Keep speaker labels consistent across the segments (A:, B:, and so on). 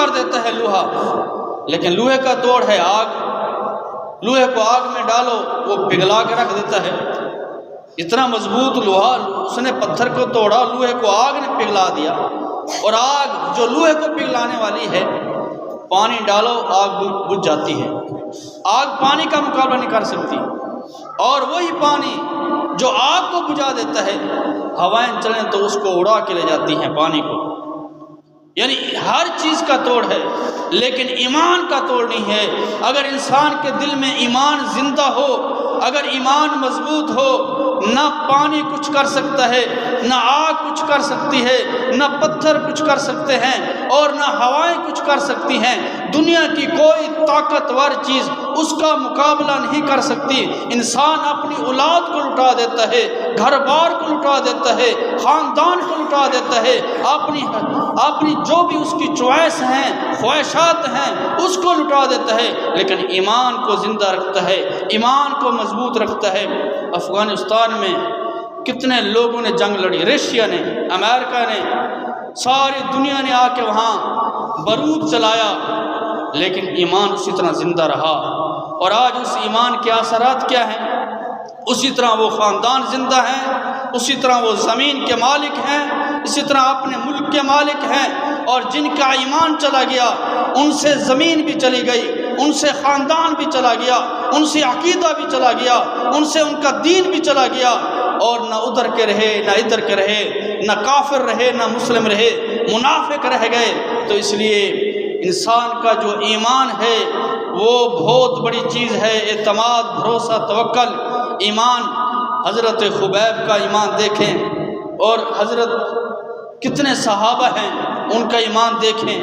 A: کر دیتا ہے لوہا، لیکن لوہے کا توڑ ہے آگ، لوہے کو آگ میں ڈالو وہ پگھلا کے رکھ دیتا ہے۔ اتنا مضبوط لوہا، اس نے پتھر کو توڑا، لوہے کو آگ نے پگھلا دیا، اور آگ جو لوہے کو پگھلانے والی ہے، پانی ڈالو آگ بجھ جاتی ہے، آگ پانی کا مقابلہ نہیں کر سکتی۔ اور وہی پانی جو آگ کو بجھا دیتا ہے، ہوائیں چلیں تو اس کو اڑا کے لے جاتی ہیں پانی کو۔ یعنی ہر چیز کا توڑ ہے، لیکن ایمان کا توڑ نہیں ہے۔ اگر انسان کے دل میں ایمان زندہ ہو، اگر ایمان مضبوط ہو، نہ پانی کچھ کر سکتا ہے، نہ آگ کچھ کر سکتی ہے، نہ پتھر کچھ کر سکتے ہیں، اور نہ ہوائیں کچھ کر سکتی ہیں۔ دنیا کی کوئی طاقتور چیز اس کا مقابلہ نہیں کر سکتی۔ انسان اپنی اولاد کو لٹا دیتا ہے، گھر بار کو لٹا دیتا ہے، خاندان کو لٹا دیتا ہے، اپنی جو بھی اس کی چوائس ہیں، خواہشات ہیں، اس کو لٹا دیتا ہے، لیکن ایمان کو زندہ رکھتا ہے، ایمان کو مضبوط رکھتا ہے۔ افغانستان میں کتنے لوگوں نے جنگ لڑی، رشیا نے، امریکہ نے، ساری دنیا نے آ کے وہاں بارود چلایا، لیکن ایمان اسی طرح زندہ رہا۔ اور آج اس ایمان کے اثرات کیا ہیں؟ اسی طرح وہ خاندان زندہ ہیں، اسی طرح وہ زمین کے مالک ہیں، اسی طرح اپنے ملک کے مالک ہیں۔ اور جن کا ایمان چلا گیا، ان سے زمین بھی چلی گئی، ان سے خاندان بھی چلا گیا، ان سے عقیدہ بھی چلا گیا، ان سے ان کا دین بھی چلا گیا، اور نہ ادھر کے رہے نہ ادھر کے رہے، نہ کافر رہے نہ مسلم رہے، منافق رہ گئے۔ تو اس لیے انسان کا جو ایمان ہے وہ بہت بڑی چیز ہے، اعتماد، بھروسہ، توکل، ایمان۔ حضرت خبیب کا ایمان دیکھیں، اور حضرت کتنے صحابہ ہیں ان کا ایمان دیکھیں،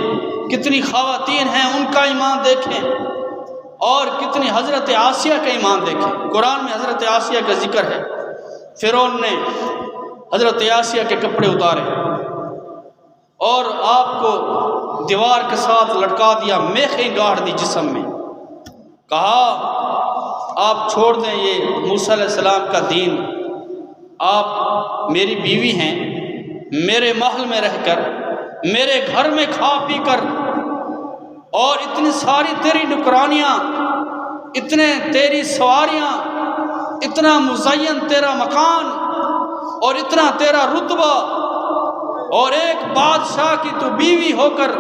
A: کتنی خواتین ہیں ان کا ایمان دیکھیں، اور کتنی حضرت آسیہ کا ایمان دیکھیں۔ قرآن میں حضرت آسیہ کا ذکر ہے، فرعون نے حضرت آسیہ کے کپڑے اتارے اور آپ کو دیوار کے ساتھ لٹکا دیا، میخیں گاڑ دی جسم میں، کہا آپ چھوڑ دیں یہ موسیٰ علیہ السلام کا دین، آپ میری بیوی ہیں، میرے محل میں رہ کر، میرے گھر میں کھا پی کر، اور اتنی ساری تیری نکرانیاں، اتنے تیری سواریاں، اتنا مزین تیرا مکان، اور اتنا تیرا رتبہ، اور ایک بادشاہ کی تو بیوی ہو کر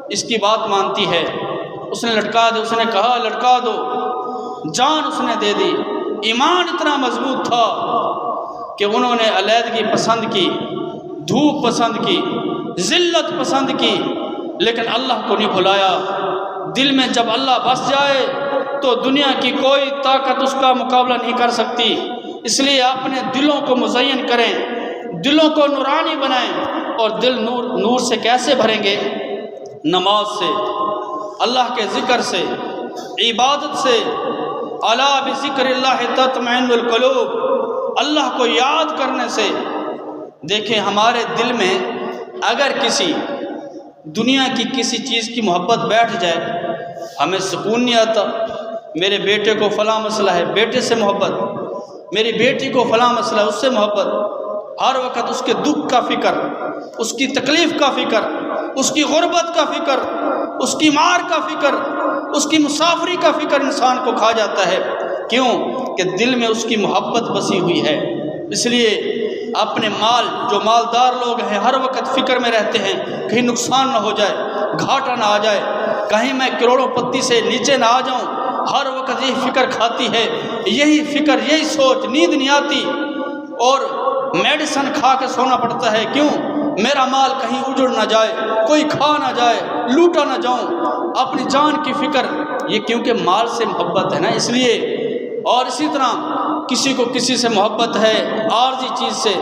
A: اس کی بات مانتی ہے۔ اس نے لٹکا دے، اس نے کہا لٹکا دو، جان اس نے دے دی۔ ایمان اتنا مضبوط تھا کہ انہوں نے علیحدگی پسند کی، دھوپ پسند کی، ذلت پسند کی، لیکن اللہ کو نہیں بھلایا۔ دل میں جب اللہ بس جائے تو دنیا کی کوئی طاقت اس کا مقابلہ نہیں کر سکتی۔ اس لیے اپنے دلوں کو مزین کریں، دلوں کو نورانی بنائیں۔ اور دل نور سے کیسے بھریں گے؟ نماز سے، اللہ کے ذکر سے، عبادت سے۔ الا بذکر اللہ تطمئن القلوب، اللہ کو یاد کرنے سے۔ دیکھیں ہمارے دل میں اگر کسی دنیا کی کسی چیز کی محبت بیٹھ جائے، ہمیں سکون نہیں آتا۔ میرے بیٹے کو فلاں مسئلہ ہے، بیٹے سے محبت، میری بیٹی کو فلاں مسئلہ ہے، اس سے محبت، ہر وقت اس کے دکھ کا فکر، اس کی تکلیف کا فکر، اس کی غربت کا فکر، اس کی مار کا فکر، اس کی مسافری کا فکر انسان کو کھا جاتا ہے۔ کیوں؟ کہ دل میں اس کی محبت بسی ہوئی ہے۔ اس لیے اپنے مال، جو مالدار لوگ ہیں ہر وقت فکر میں رہتے ہیں کہیں نقصان نہ ہو جائے، گھاٹا نہ آ جائے، کہیں میں کروڑوں پتی سے نیچے نہ آ جاؤں، ہر وقت یہی فکر کھاتی ہے، یہی فکر، یہی سوچ، نیند نہیں آتی، اور میڈیسن کھا کے سونا پڑتا ہے۔ کیوں؟ میرا مال کہیں اجڑ نہ جائے، کوئی کھا نہ جائے، لوٹا نہ جاؤں، اپنی جان کی فکر۔ یہ کیونکہ مال سے محبت ہے نا، اس لیے۔ اور اسی طرح کسی کو کسی سے محبت ہے، عارضی چیز سے،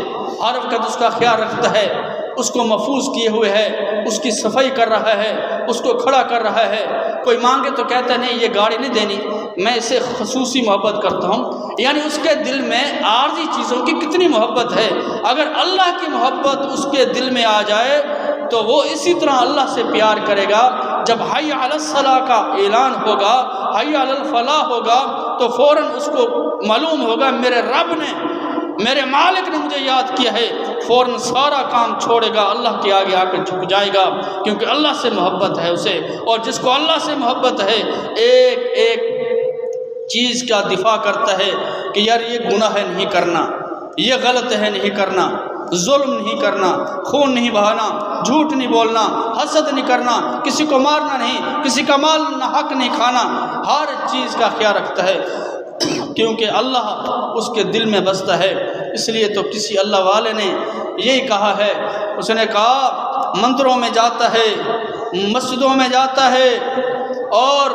A: ہر وقت اس کا خیال رکھتا ہے، اس کو محفوظ کیے ہوئے ہے، اس کی صفائی کر رہا ہے، اس کو کھڑا کر رہا ہے۔ کوئی مانگے تو کہتا ہے نہیں یہ گاڑی نہیں دینی، میں اسے خصوصی محبت کرتا ہوں۔ یعنی اس کے دل میں عارضی چیزوں کی کتنی محبت ہے۔ اگر اللہ کی محبت اس کے دل میں آ جائے تو وہ اسی طرح اللہ سے پیار کرے گا۔ جب حی علی الصلاۃ کا اعلان ہوگا، حی علی الفلاح ہوگا، تو فوراً اس کو معلوم ہوگا میرے رب نے، میرے مالک نے مجھے یاد کیا ہے، فوراً سارا کام چھوڑے گا، اللہ کے آگے آ کر جھک جائے گا، کیونکہ اللہ سے محبت ہے اسے۔ اور جس کو اللہ سے محبت ہے ایک ایک چیز کا دفاع کرتا ہے کہ یار یہ گناہ ہے نہیں کرنا، یہ غلط ہے نہیں کرنا، ظلم نہیں کرنا، خون نہیں بہانا، جھوٹ نہیں بولنا، حسد نہیں کرنا، کسی کو مارنا نہیں، کسی کا مال نہ حق نہیں کھانا، ہر چیز کا خیال رکھتا ہے کیونکہ اللہ اس کے دل میں بستا ہے۔ اس لیے تو کسی اللہ والے نے یہی کہا ہے، اس نے کہا مندروں میں جاتا ہے، مسجدوں میں جاتا ہے، اور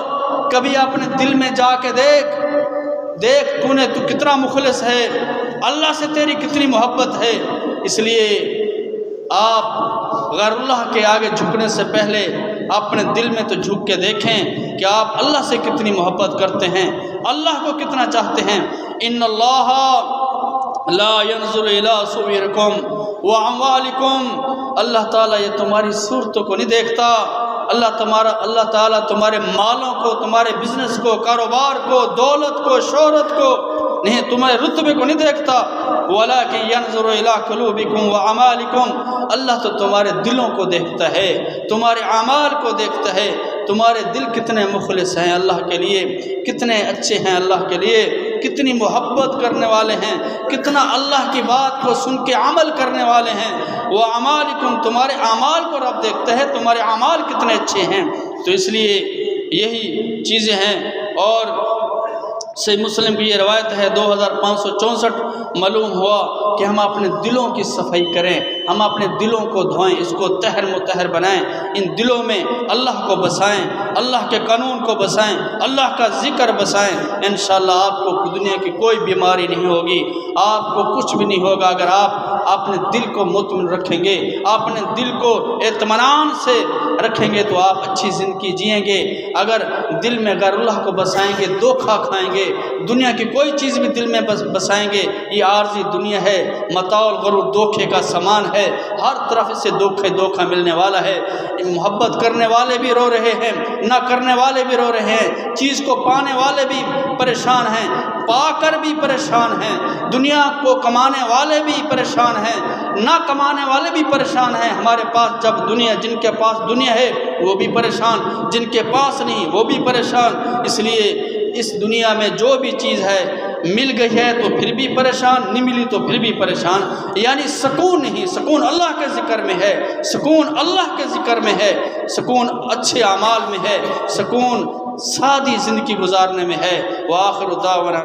A: کبھی اپنے دل میں جا کے دیکھ تو کتنا مخلص ہے، اللہ سے تیری کتنی محبت ہے۔ اس لیے آپ غیر اللہ کے آگے جھکنے سے پہلے اپنے دل میں تو جھک کے دیکھیں کہ آپ اللہ سے کتنی محبت کرتے ہیں، اللہ کو کتنا چاہتے ہیں۔ ان اللہ لا ينظر الى صورکم واعمالکم، اللہ تعالیٰ یہ تمہاری صورتوں کو نہیں دیکھتا، اللہ تعالیٰ تمہارے مالوں کو، تمہارے بزنس کو، کاروبار کو، دولت کو، شہرت کو نہیں، تمہارے رتبے کو نہیں دیکھتا، وَلَكِنْ يَنْظُرُ إِلَىٰ قُلُوبِكُمْ وَأَعْمَالِكُمْ، اللہ تو تمہارے دلوں کو دیکھتا ہے، تمہارے اعمال کو دیکھتا ہے، تمہارے دل کتنے مخلص ہیں اللہ کے لیے، کتنے اچھے ہیں اللہ کے لیے، کتنی محبت کرنے والے ہیں، کتنا اللہ کی بات کو سن کے عمل کرنے والے ہیں۔ وَأَعْمَالِكُمْ، تمہارے اعمال کو رب دیکھتا ہے، تمہارے اعمال کتنے اچھے ہیں۔ تو اس لیے یہی چیزیں ہیں۔ اور صحیح مسلم کی یہ روایت ہے 2564، معلوم ہوا کہ ہم اپنے دلوں کی صفائی کریں، ہم اپنے دلوں کو دھوئیں، اس کو طاہر مطہر بنائیں، ان دلوں میں اللہ کو بسائیں، اللہ کے قانون کو بسائیں، اللہ کا ذکر بسائیں۔ انشاءاللہ آپ کو دنیا کی کوئی بیماری نہیں ہوگی، آپ کو کچھ بھی نہیں ہوگا اگر آپ اپنے دل کو مطمئن رکھیں گے، اپنے دل کو اطمینان سے رکھیں گے تو آپ اچھی زندگی جئیں گے۔ اگر دل میں غیر اللہ کو بسائیں گے، دھوکہ کھائیں گے، دنیا کی کوئی چیز بھی دل میں بسائیں گے، یہ عارضی دنیا ہے، متاع الغرور، دھوکے کا سامان ہے، ہر طرف سے دھوکہ ملنے والا ہے۔ محبت کرنے والے بھی رو رہے ہیں، نہ کرنے والے بھی رو رہے ہیں، چیز کو پانے والے بھی پریشان ہیں، پا کر بھی پریشان ہیں، دنیا کو کمانے والے بھی پریشان ہیں، نہ کمانے والے بھی پریشان ہیں۔ ہمارے پاس جب جن کے پاس دنیا ہے وہ بھی پریشان، جن کے پاس نہیں وہ بھی پریشان۔ اس لیے اس دنیا میں جو بھی چیز ہے مل گئی ہے تو پھر بھی پریشان، نہیں ملی تو پھر بھی پریشان، یعنی سکون نہیں۔ سکون اللہ کے ذکر میں ہے، سکون اللہ کے ذکر میں ہے، سکون اچھے اعمال میں ہے، سکون سادی زندگی گزارنے میں ہے۔ وآخر دعوانا